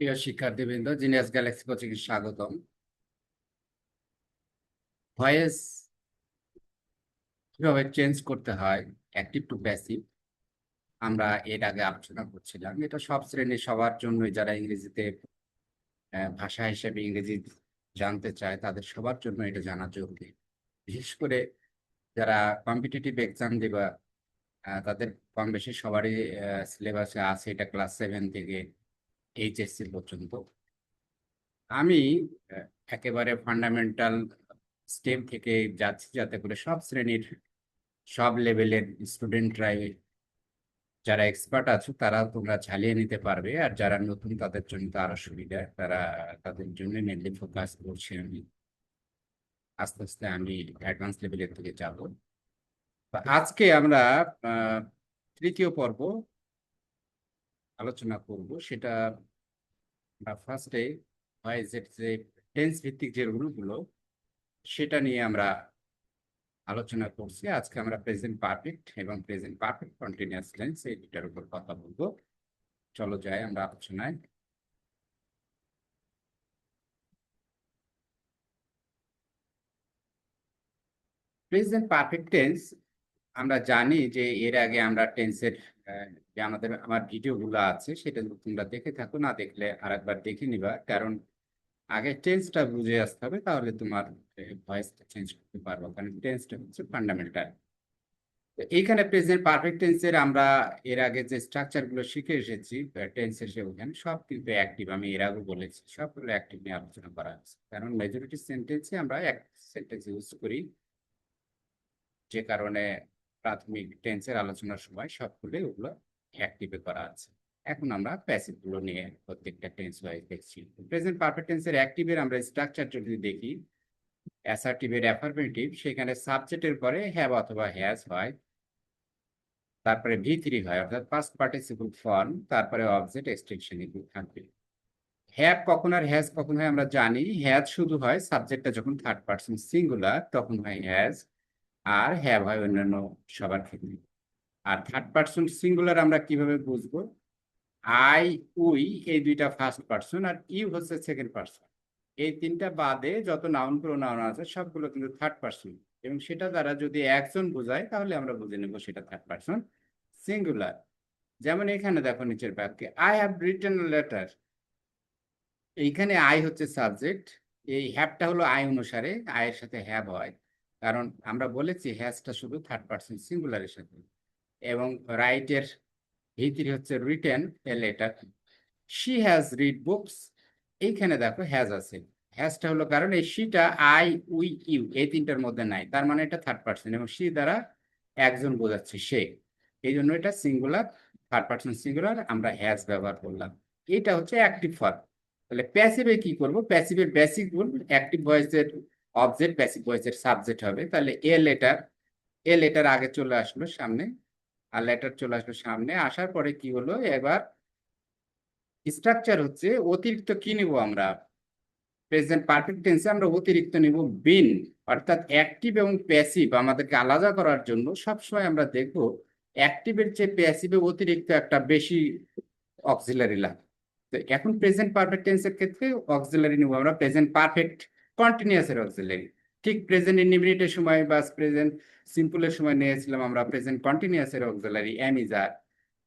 প্রিয় শিক্ষার্থীবৃন্দ, genius Galaxy coaching এ স্বাগতম। ভয়েস কিভাবে চেঞ্জ করতে হয় অ্যাক্টিভ টু প্যাসিভ, আমরা এর আগে আলোচনা করছিলাম। এটা সব শ্রেণীর সবার জন্যই, যারা ইংরেজিতে ভাষা হিসেবে ইংরেজি জানতে চায় তাদের সবার জন্য এটা জানা জরুরি। বিশেষ করে যারা কম্পিটিটিভ এক্সাম দেবা, তাদের কম বেশি সবারই সিলেবাসে আছে এটা, ক্লাস 7 থেকে এইচএসসি পর্যন্ত। আমি একেবারে ফান্ডামেন্টাল স্টেপ থেকে যাচ্ছি, যাতে করে সব শ্রেণীর সব লেভেলের স্টুডেন্টরাই, যারা এক্সপার্ট আছে তারা তোমরা ঝালিয়ে নিতে পারবে। আর যারা নতুন তাদের জন্য তো আরো সুবিধা, তাদের জন্য মেনলি ফোকাস করছি আমি। আস্তে আস্তে আমি অ্যাডভান্স লেভেলের দিকে যাব। আজকে আমরা আহ, তৃতীয় পর্ব আলোচনা করব। সেটা আমরা ফার্স্টে ভয়েসের যে টেন্স ভিত্তিক যে রুলগুলো, সেটা নিয়ে আমরা আলোচনা করছি। আজকে আমরা প্রেজেন্ট পারফেক্ট এবং প্রেজেন্ট পারফেক্ট কন্টিনিউয়াস টেন্স এই দুটার উপর কথা বলবো। চলো যাই আমরা আলোচনায়। প্রেজেন্ট পারফেক্ট টেন্স আমরা জানি যে এর আগে আমরা টেন্সের যে আমার ভিডিওগুলো আছে, সেটা যদি তোমরা দেখে থাকো, না দেখলে আরেকবার দেখে নিবা। কারণ আগে টেন্সটা বুঝে আসতে হবে, তাহলে তোমার ভয়েসটা চেঞ্জ করতে পারবো, কারণ টেন্সটা হচ্ছে ফান্ডামেন্টাল। এইখানে প্রেজেন্ট পারফেক্ট টেন্সের আমরা এর আগে যে স্ট্রাকচার গুলো শিখে এসেছি টেন্সের, সেখানে সব কিন্তু অ্যাক্টিভ। আমি এর আগে বলেছি সবগুলো অ্যাক্টিভ নিয়ে আলোচনা করা হচ্ছে, কারণ মেজরিটি সেন্টেন্সে আমরা এক সেন্টেন্স ইউজ করি, যে কারণে প্রাথমিক টেন্সের আলোচনার সময় সবগুলো ওগুলো অ্যাক্টিভে করা আছে। এখন আমরা প্যাসিভ গুলো নিয়ে প্রত্যেকটা টেন্স ওয়াইজ দেখছি। প্রেজেন্ট পারফেক্ট টেন্সের অ্যাক্টিভের আমরা স্ট্রাকচার যদি দেখি, অ্যাসার্টিভের অ্যাফার্মেটিভ, সেখানে সাবজেক্টের পরে হ্যাভ অথবা হ্যাজ হয়, তারপরে ভি3 হয়, অর্থাৎ পাস্ট পার্টিসিপল ফর্ম, তারপরে অবজেক্ট এক্সটেনশন এগুলো থাকবে। হ্যাভ কখন আর হ্যাজ কখন হয় আমরা জানি। হ্যাজ শুধু হয় সাবজেক্টটা যখন থার্ড পার্সন সিঙ্গুলার, তখন হয় হ্যাজ। আর হ্যাভ হয় অন্যান্য সবার ক্ষেত্রে। আর থার্ড পার্সন সিঙ্গুলার আমরা কিভাবে বুঝবো? আই, উই এই দুইটা ফার্স্ট পার্সন, আর ইউ হচ্ছে সেকেন্ড পার্সন। এই তিনটা বাদে যত নাউন প্রোনাউন আছে সবগুলো কিন্তু থার্ড পার্সন, এবং সেটা দ্বারা যদি একজন বোঝায় তাহলে আমরা বুঝে নেবো সেটা থার্ড পার্সন সিঙ্গুলার। যেমন এখানে দেখো নিচের বাক্যে, আই হ্যাভ রিটেন লেটার। এইখানে আই হচ্ছে সাবজেক্ট, এই হ্যাভটা হলো আই অনুসারে আয়ের সাথে হ্যাভ হয়, কারণ আমরা বলেছি হ্যাজটা শুধু থার্ড পার্সন সিঙ্গুলারের সাথে। এবং রাইটের ভিতরে হচ্ছে written a letter. She has read books, এইখানে দেখো হ্যাজ আছে। হ্যাজটা হলো কারণ এই শিটা আই, উই, ইউ এই তিনটার মধ্যে নাই, তার মানে এটা থার্ড পার্সন, এবং শি দ্বারা একজন বোঝাচ্ছে, সে। এই জন্য এটা সিঙ্গুলার, থার্ড পার্সন সিঙ্গুলার, আমরা হ্যাজ ব্যবহার করলাম। এটা হচ্ছে অ্যাক্টিভ ফর্ম। তাহলে প্যাসিভে কি করব? প্যাসিভের বেসিক রুল, অ্যাক্টিভ ভয়েসের অবজেক্ট প্যাসিভ ভয়েসের সাবজেক্ট হবে। তাহলে এ লেটার আগে চলে আসলো সামনে, আর লেটার চলে আসলো সামনে। আসার পরে কি হলো, এবার স্ট্রাকচার হচ্ছে অতিরিক্ত কি নিব আমরা? প্রেজেন্ট পারফেক্ট টেন্সে আমরা অতিরিক্ত নিব বিন। অর্থাৎ অ্যাক্টিভ এবং প্যাসিভ আমাদেরকে আলাদা করার জন্য সবসময় আমরা দেখব অ্যাক্টিভের চেয়ে প্যাসিভে অতিরিক্ত একটা বেশি অক্সিলারি লাগে। তো এখন প্রেজেন্ট পারফেক্ট টেন্সের ক্ষেত্রে অক্সিলারি নিব আমরা প্রেজেন্ট পারফেক্ট কন্টিনিউয়াসের অক্সিলারি। ঠিক প্রেজেন্ট ইনডিফিনিটের সময় বা প্রেজেন্ট সিম্পলের সময় নিয়েছিলাম আমরা প্রেজেন্ট কন্টিনিউয়াসের অক্সিলারি এম ইজ আর।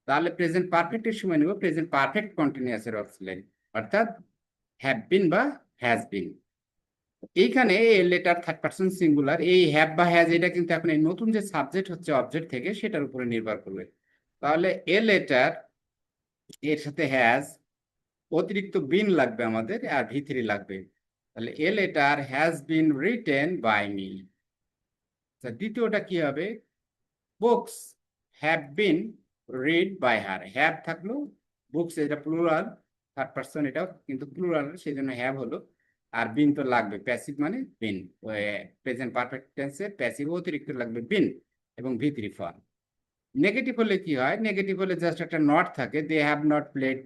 তাহলে প্রেজেন্ট পারফেক্টের সময় নিব প্রেজেন্ট পারফেক্ট কন্টিনিউয়াসের অক্সিলারি, অর্থাৎ হ্যাভ বিন বা হ্যাজ বিন। এইখানে এর লেটার থার্ড পার্সন সিঙ্গুলার, এই হ্যাভ বা হ্যাজ এটা কিন্তু এখন এই নতুন যে সাবজেক্ট হচ্ছে অবজেক্ট থেকে, সেটার উপরে নির্ভর করবে। তাহলে এ লেটার এর সাথে হ্যাজ, অতিরিক্ত বিন লাগবে আমাদের, আর ভি3 লাগবে। তাহলে a letter has been written by me. দ্বিতীয়টা কি হবে? Books have been read by her. Have থাকলো, বুকস এটা প্লুরাল, থার্ড পার্সন এটাও কিন্তু প্লুরাল, সেই জন্য হ্যাভ হলো। আর বিন তো লাগবে, প্যাসিভ মানে বিন। প্রেজেন্ট পারফেক্ট টেন্সে প্যাসিভ অতিরিক্ত লাগবে বিন এবং ভি3 ফর্ম। নেগেটিভ হলে কি হয়? নেগেটিভ হলে জাস্ট একটা নট থাকে, they have not played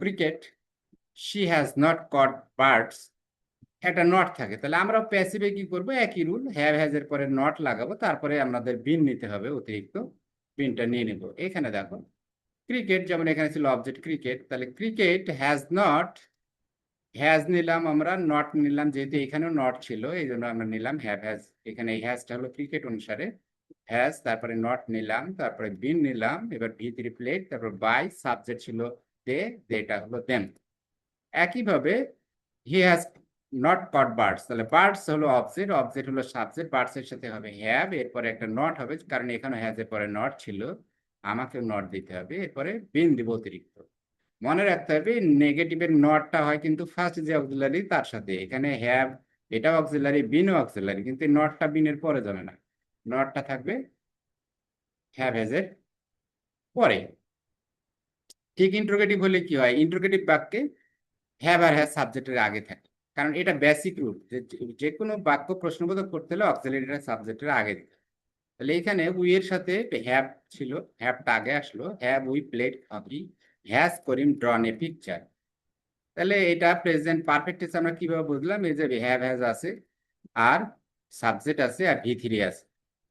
cricket, she has not caught birds, একটা নট থাকে। তাহলে আমরা প্যাসিভে কি করব? একই রুল, হ্যাভ হ্যাজ এর পরে নট লাগাবো, তারপরে আমাদের বিন নিতে হবে, অতিরিক্ত বিনটা নিয়ে নেব। এখানে দেখো ক্রিকেট, যেমন এখানে ছিল অবজেক্ট ক্রিকেট, তাহলে ক্রিকেট হ্যাজ নট, হ্যাজ নিলাম আমরা, নট নিলাম, যেহেতু এখানেও নট ছিল এই জন্য আমরা নিলাম হ্যাভ হ্যাজ। এখানে এই হ্যাজটা হলো ক্রিকেট অনুসারে হ্যাজ, তারপরে নট নিলাম, তারপরে বিন নিলাম, এবার ভি3 প্লেট, তারপর বাই, সাবজেক্ট ছিল দে, যেটা হলো দেম। একইভাবে he has not caught birds, তাহলে বার্ডস হলো অবজেক্ট, অবজেক্ট হলো সাবজেক্ট, বার্ডস এর সাথে হবে হ্যাভ, এরপরে একটা নট হবে কারণ এখানে হ্যাজ এর পরে নট ছিল, আমাকেও নট দিতে হবে, এরপরে বিন দিব অতিরিক্ত। মনে রাখতে হবে নেগেটিভের নটটা হয় কিন্তু ফার্স্ট যে অক্সিলারি তার সাথে, এখানে হ্যাভ এটা অক্সিলারি, বিনও অক্সিলারি, কিন্তু নটটা বিনের পরে যাবে না, নটটা থাকবে হ্যাভ হ্যাজ এর পরে। ঠিক ইন্টারোগেটিভ হলে কি হয়, ইন্টারোগেটিভ বাক্যে হ্যাভ আর হ্যাজ সাবজেক্টের আগে থাকে, কারণ এটা বেসিক রুল যে কোনো বাক্য প্রশ্নবোধক করতে হলে অক্সিলারিটা সাবজেক্টের আগে দিতে হয়। তাহলে এখানে উই এর সাথে হ্যাভ ছিল, হ্যাভটা আগে আসলো, have we played hockey, has Karim ড্রন a picture. তাহলে এটা প্রেজেন্ট পারফেক্ট টেন্স আমরা কিভাবে বুঝলাম, এই যে হ্যাভ হ্যাজ আছে আর সাবজেক্ট আছে আর ভি3 আছে,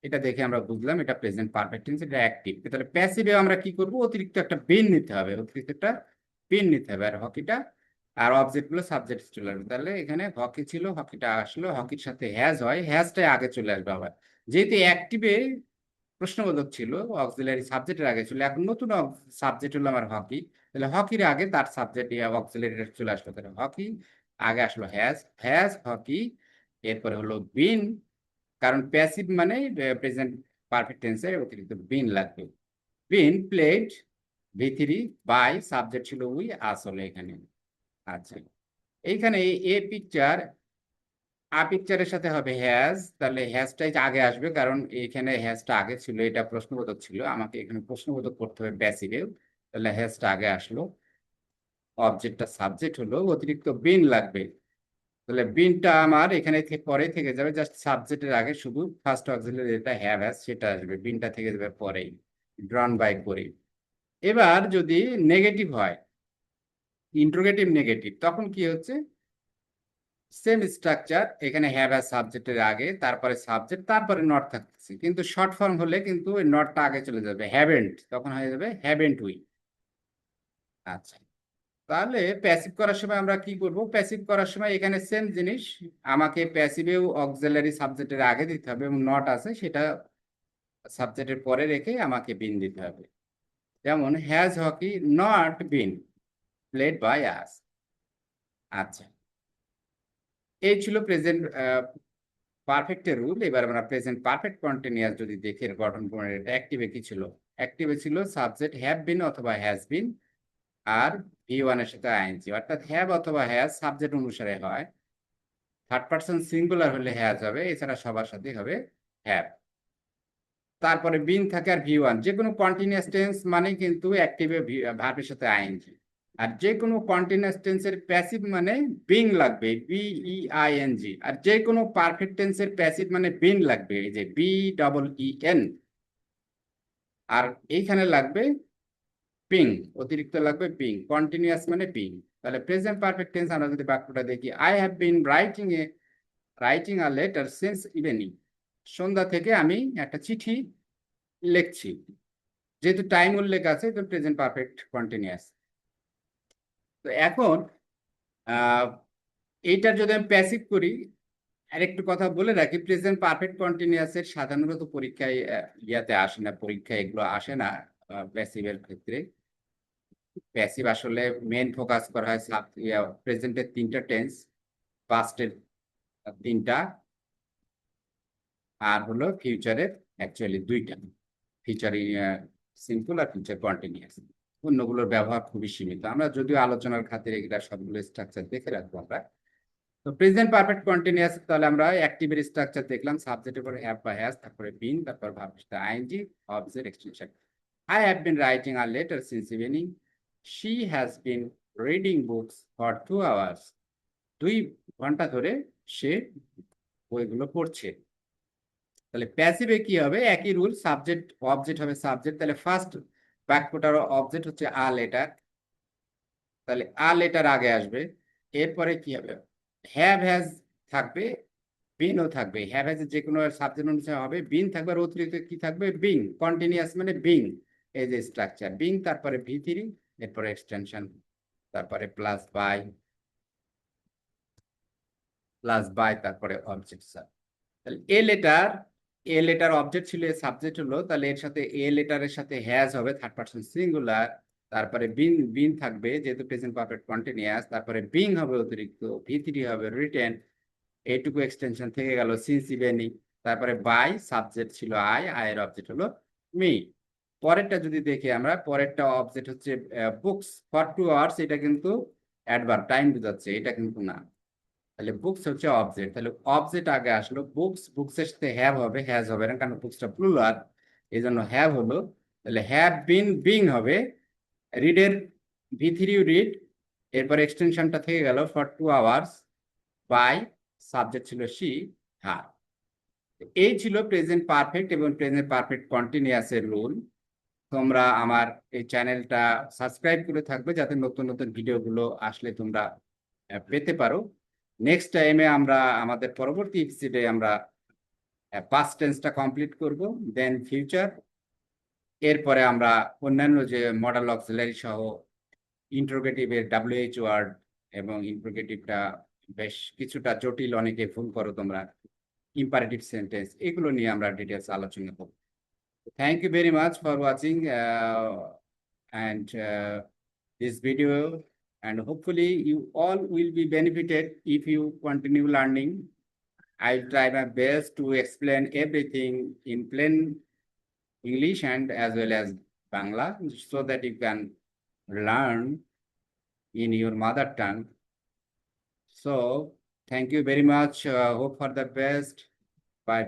এটা দেখে আমরা বুঝলাম এটা প্রেজেন্ট পারফেক্ট টেন্স, এটা অ্যাক্টিভ। তাহলে প্যাসিভে আমরা কি করব, অতিরিক্ত একটা বিন নিতে হবে, অতিরিক্ত একটা বিন নিতে হবে, আর হকিটা আর অবজেক্ট গুলো সাবজেক্ট চলে আসবে। তাহলে এখানে হকি ছিল, হকিটা আসলো, হকির সাথে হ্যাজ হয়, হ্যাজটাই আগে চলে আসবে আবার, যেহেতু অ্যাক্টিভে প্রশ্নবোধক ছিল অক্সিলারি সাবজেক্টের আগে ছিল, এখন নতুন সাবজেক্ট হলো আমার হকি, তাহলে হকির আগে তার সাবজেক্ট অক্সিলারি চলে আসলো, তাহলে হকি আগে আসলো হ্যাজ, হ্যাজ হকি, এরপরে হলো বিন, কারণ প্যাসিভ মানে প্রেজেন্ট পারফেক্ট টেন্সে অতিরিক্ত বিন লাগবে, বিন প্লেড ভি3 বাই, সাবজেক্ট ছিল উই, আসলে এখানে। আচ্ছা, এইখানে এ পিকচার, আ পিকচারের সাথে হবে হ্যাজ, তাহলে হ্যাজটাই আগে আসবে কারণ এখানে হ্যাজটা আগে ছিল, এটা প্রশ্নবোধক ছিল, আমাকে এখানে প্রশ্নবোধক করতে হবে প্যাসিভে, তাহলে হ্যাজটা আগে আসলো, অবজেক্টটা সাবজেক্ট হলো, অতিরিক্ত বিন লাগবে, তাহলে বিনটা আমার এখানে পরে থেকে যাবে, জাস্ট সাবজেক্টের আগে শুধু ফার্স্ট অক্সিলারি যেটা হ্যাভ হ্যাজ সেটা আসবে, বিনটা থেকে যাবে পরেই, ড্রন বাই করে। এবার যদি নেগেটিভ হয়, ইন্টারোগেটিভ নেগেটিভ, তখন কি হচ্ছে, সেম স্ট্রাকচার, এখানে হ্যাভ হ্যাজ সাবজেক্টের আগে, তারপরে সাবজেক্ট, তারপরে নট থাকতেছে, কিন্তু শর্ট ফর্ম হলে কিন্তু ওই নটটা আগে চলে যাবে, হ্যাভেন্ট, তখন হয়ে যাবে হ্যাভেন্ট উই। আচ্ছা, তাহলে প্যাসিভ করার সময় আমরা কি করব, প্যাসিভ করার সময় এখানে সেম জিনিস, আমাকে প্যাসিভেও অক্সিলারি সাবজেক্টের আগে দিতে হবে এবং নট আছে সেটা সাবজেক্টের পরে রেখে আমাকে বিন দিতে হবে, যেমন has hockey not been played by us. আচ্ছা, এই ছিল প্রেজেন্ট পারফেক্টের রুল। এবার আমরা প্রেজেন্ট পারফেক্ট কন্টিনিউয়াস যদি দেখি এর গঠন প্রণালী, এটা অ্যাক্টিভে কি ছিল, অ্যাক্টিভে ছিল সাবজেক্ট হ্যাভ বিন অথবা হ্যাজ বিন আর ভি1 এর সাথে আইএনজি, অর্থাৎ হ্যাভ অথবা হ্যাজ সাবজেক্ট অনুসারে হয়, থার্ড পারসন সিঙ্গুলার হলে হ্যাজ হবে, এছাড়া সবার সাথে হবে হ্যাভ, তারপরে বিন থাকে আর ভি1, যে কোনো কন্টিনিউয়াস টেন্স মানে কিন্তু অ্যাক্টিভে ভার্বের সাথে আইএনজি, আর যে কোনো কন্টিনিউয়াস টেন্সের প্যাসিভ মানে বিং লাগবে, বিইআইএনজি, আর যে কোনো পারফেক্ট টেন্সের প্যাসিভ মানে বিন লাগবে, এই যে BEEN, আর এইখানে লাগবে পিং, অতিরিক্ত লাগবে পিং, কন্টিনিউয়াস মানে পিং। তাহলে প্রেজেন্ট পারফেক্ট টেন্স আমরা যদি বাক্যটা দেখি, I have been writing a letter since evening, সন্ধ্যা থেকে আমি একটা চিঠি লিখছি, যেহেতু টাইম উল্লেখ আছে তো প্রেজেন্ট পারফেক্ট কন্টিনিউয়াস। তো এখন আহ এইটার যদি আমি প্যাসিভ করি, আরেকটু কথা বলে রাখি, প্রেজেন্ট পারফেক্ট কন্টিনিউয়াসের সাধারণত পরীক্ষায় ইয়াতে আসে না, পরীক্ষায় এগুলো আসে না প্যাসিভের ক্ষেত্রে। প্যাসিভ আসলে মেন ফোকাস করা হয় প্রেজেন্টের 3টা টেন্স, পাস্টের 3টা, আর হলো ফিউচারের অ্যাকচুয়ালি 2টা, ফিউচার সিম্পল আর ফিউচার কন্টিনিউয়াস, অন্যগুলোর ব্যবহার খুবই সীমিত, আমরা যদিও আলোচনার খাতিরে এটা সবগুলো স্ট্রাকচার দেখে রাখবো আমরা। তো প্রেজেন্ট পারফেক্ট কন্টিনিউয়াস, তাহলে আমরা অ্যাক্টিভের স্ট্রাকচার দেখলাম, সাবজেক্টের পরে হ্যাভ বা হ্যাজ, তারপরে বিন, তারপর ভার্বের সাথে ING, object extension. I have been writing a letter since evening. She has been reading books for 2 hours. 2 ঘন্টা ধরে সে বইগুলো পড়ছে। তাহলে প্যাসিভে কি হবে, একই রুল, সাবজেক্ট অবজেক্ট হবে সাবজেক্ট, তাহলে ফার্স্ট বাক্যটার অবজেক্ট হচ্ছে আ লেটার, তাহলে আ লেটার আগে আসবে, এরপরে কি হবে, হ্যাভ হ্যাজ থাকবে, বিনও থাকবে, হ্যাভ হ্যাজ যে কোনো সাবজেক্ট অনুসারে হবে, বিন থাকবে, আর অতিরিক্ত কি থাকবে, বিং, কন্টিনিউয়াস মানে বিং, এই যে স্ট্রাকচার বিং, তারপরে V3, এরপরে এক্সটেনশন, তারপরে প্লাস বাই তারপরে অবজেক্ট। স্যার তাহলে এ লেটার অবজেক্ট ছিল, সাবজেক্ট হলো, তাহলে এর সাথে এ লেটারের সাথে হ্যাজ হবে থার্ড পারসন সিঙ্গুলার, তারপরে বিন থাকবে যেহেতু প্রেজেন্ট পারফেক্ট কন্টিনিউয়াস, তারপরে বিং হবে অতিরিক্ত, V3 হবে রিটেন, এইটুকু এক্সটেনশন থেকে গেল সিন্স ইভেনিং, তারপরে বাই সাবজেক্ট ছিল আয়ের অবজেক্ট হলো মি। পরেরটা যদি দেখি আমরা, পরেরটা অবজেক্ট হচ্ছে বুকস ফর 2 আওয়ার্স, এটা কিন্তু অ্যাডভার্ব টাইম বোঝাচ্ছে, এটা কিন্তু না। তাহলে বুকস হচ্ছে অবজেক্ট, তাহলে অবজেক্ট আগে আসলো, বুকসের সাথে হ্যাভ হবে, হ্যাজ হবে না, কারণ বুকসটা প্লুরাল, এই জন্য হ্যাভ হলো। তাহলে হ্যাভ বিন বিং হবে, রিডের V3 রিড, এরপর এক্সটেনশনটা থেকে গেল ফর 2 আওয়ার্স, বাই সাবজেক্ট ছিল শি, হার। এই ছিল প্রেজেন্ট পারফেক্ট এবং প্রেজেন্ট পারফেক্ট কন্টিনিউয়াস এর রুল। তোমরা আমার এই চ্যানেলটা সাবস্ক্রাইব করে থাকবে, যাতে নতুন নতুন ভিডিওগুলো আসলে তোমরা পেতে পারো। নেক্সট টাইমে আমরা আমাদের পরবর্তী এপিসোডে আমরা পাস্ট টেন্সটা কমপ্লিট করব, দেন ফিউচার, এরপরে আমরা অন্যান্য যে মডেল অক্সিলারি সহ ইন্টারোগেটিভের WH ওয়ার্ড, এবং ইন্টারোগেটিভটা বেশ কিছুটা জটিল, অনেকে ভুল করো তোমরা, ইম্পারেটিভ সেন্টেন্স, এগুলো নিয়ে আমরা ডিটেলস আলোচনা করব। Thank you very much for watching and this video, and hopefully you all will be benefited if you continue learning. I'll try my best to explain everything in plain English and as well as Bangla, so that you can learn in your mother tongue. So thank you very much. Hope for the best. Bye.